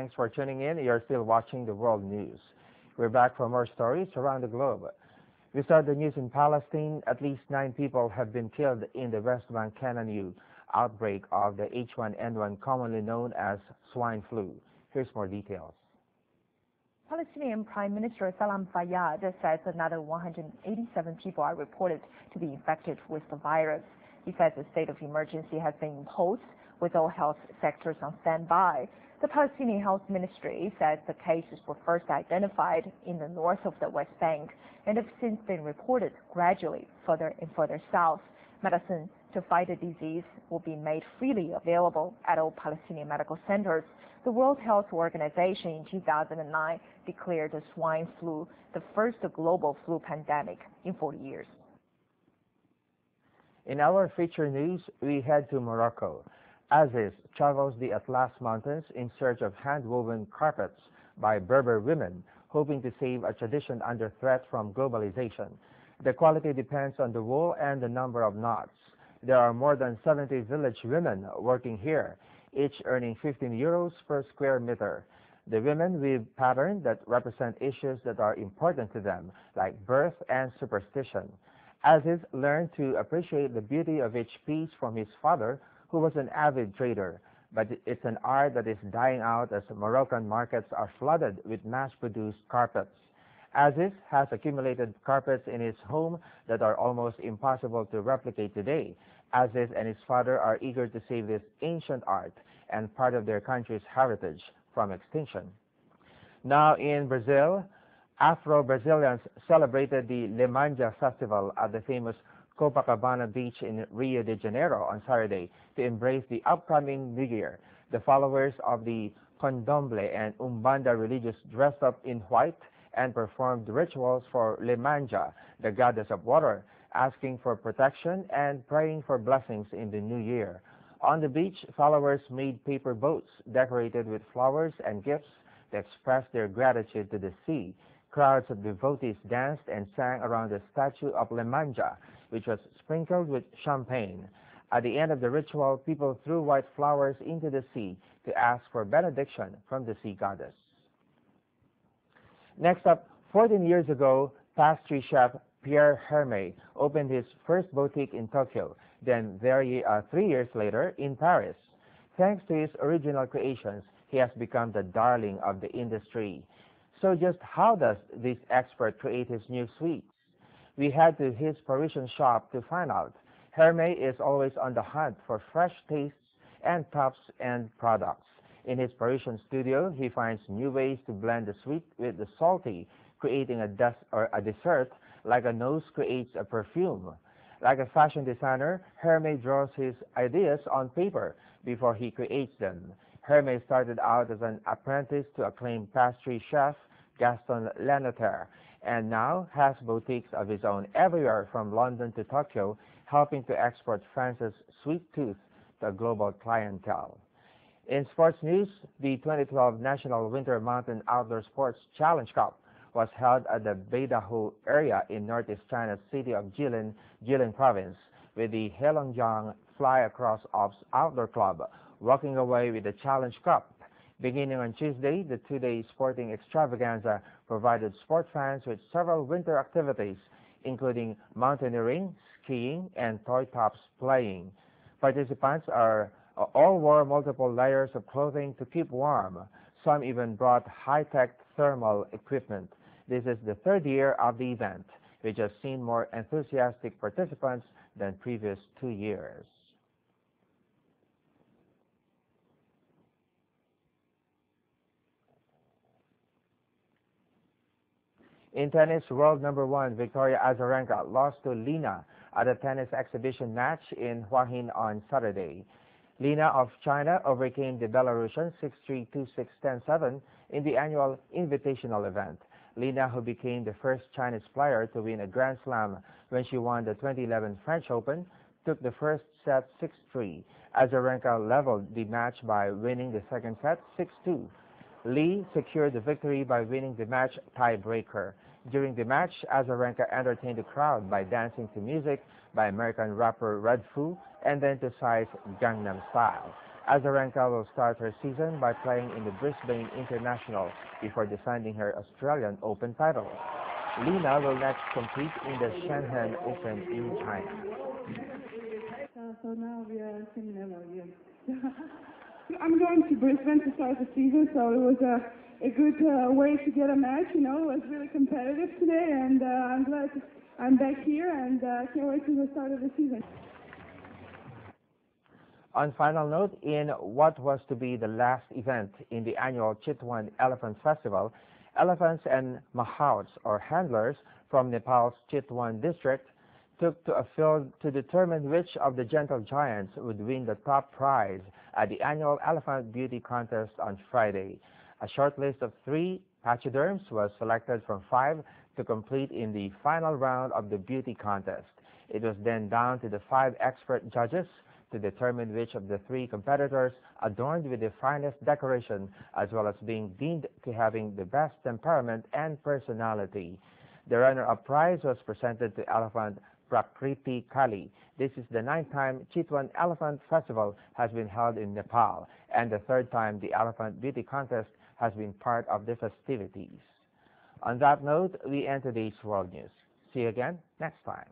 Thanks for tuning in. You're still watching the World News. We're back for more stories around the globe. We start the news in Palestine. At least 9 people have been killed in the West Bank Canaan outbreak of the H1N1, commonly known as swine flu. Here's more details. Palestinian Prime Minister Salam Fayyad says another 187 people are reported to be infected with the virus. He says a state of emergency has been imposed with all health sectors on standby. The Palestinian Health Ministry says the cases were first identified in the north of the West Bank and have since been reported gradually further and further south. Medicine to fight the disease will be made freely available at all Palestinian medical centers. The World Health Organization in 2009 declared the swine flu the first global flu pandemic in 40 years. In our feature news, we head to Morocco. Aziz travels the Atlas Mountains in search of hand-woven carpets by Berber women, hoping to save a tradition under threat from globalization. The quality depends on the wool and the number of knots. There are more than 70 village women working here, each earning 15 euros per square meter. The women weave patterns that represent issues that are important to them, like birth and superstition. Aziz learned to appreciate the beauty of each piece from his father, who was an avid trader, but it's an art that is dying out as Moroccan markets are flooded with mass-produced carpets. Aziz has accumulated carpets in his home that are almost impossible to replicate today. Aziz and his father are eager to save this ancient art and part of their country's heritage from extinction. Now in Brazil, Afro-Brazilians celebrated the Lemanja Festival at the famous Copacabana Beach in Rio de Janeiro on Saturday to embrace the upcoming New Year. The followers of the Candomblé and Umbanda religions dressed up in white and performed rituals for Lemanja, the goddess of water, asking for protection and praying for blessings in the new year. On the beach, followers made paper boats decorated with flowers and gifts to express their gratitude to the sea. Crowds of devotees danced and sang around the statue of Lemanja, which was sprinkled with champagne. At the end of the ritual, people threw white flowers into the sea to ask for benediction from the sea goddess. Next up, 14 years ago, pastry chef Pierre Hermé opened his first boutique in Tokyo, then 3 years later in Paris. Thanks to his original creations, he has become the darling of the industry. So just how does this expert create his new sweets? We head to his Parisian shop to find out. Hermé is always on the hunt for fresh tastes and top-end products. In his Parisian studio, he finds new ways to blend the sweet with the salty, creating a dessert like a nose creates a perfume. Like a fashion designer, Hermé draws his ideas on paper before he creates them. Hermé started out as an apprentice to acclaimed pastry chef Gaston Lenotre, and now has boutiques of his own everywhere from London to Tokyo, helping to export France's sweet tooth to a global clientele. In sports news, the 2012 National Winter Mountain Outdoor Sports Challenge Cup was held at the Beidahu area in northeast China's city of Jilin province, with the Heilongjiang Fly Across Ops Outdoor Club walking away with the Challenge Cup. Beginning on Tuesday, the 2-day sporting extravaganza provided sport fans with several winter activities, including mountaineering, skiing, and toy tops playing. Participants all wore multiple layers of clothing to keep warm. Some even brought high-tech thermal equipment. This is the 3rd year of the event, which has seen more enthusiastic participants than previous 2 years. In tennis, world number 1 Victoria Azarenka lost to Lina at a tennis exhibition match in Hua Hin on Saturday. Lina of China overcame the Belarusian 6-3, 2-6, 10-7 in the annual invitational event. Lina, who became the first Chinese player to win a Grand Slam when she won the 2011 French Open, took the first set 6-3. Azarenka leveled the match by winning the second set 6-2. Li secured the victory by winning the match tiebreaker. During the match, Azarenka entertained the crowd by dancing to music by American rapper Redfoo and then to Psy's Gangnam Style. Azarenka will start her season by playing in the Brisbane International before defending her Australian Open title. Lina will next compete in the Shenzhen Open in China. So now we are similar again. I'm going to Brisbane to start the season, so it was a good way to get a match. You know, it was really competitive today, and I'm glad I'm back here, and can't wait to the start of the season. On final note, in what was to be the last event in the annual Chitwan Elephant Festival, elephants and mahouts, or handlers, from Nepal's Chitwan district took to a field to determine which of the gentle giants would win the top prize at the annual Elephant Beauty Contest on Friday. A short list of 3 pachyderms was selected from 5 to complete in the final round of the beauty contest. It was then down to the 5 expert judges to determine which of the 3 competitors adorned with the finest decoration, as well as being deemed to having the best temperament and personality. The runner-up prize was presented to elephant Prakriti Kali. This is the 9th time Chitwan Elephant Festival has been held in Nepal, and the 3rd time the Elephant Beauty Contest has been part of the festivities. On that note, we end today's World News. See you again next time.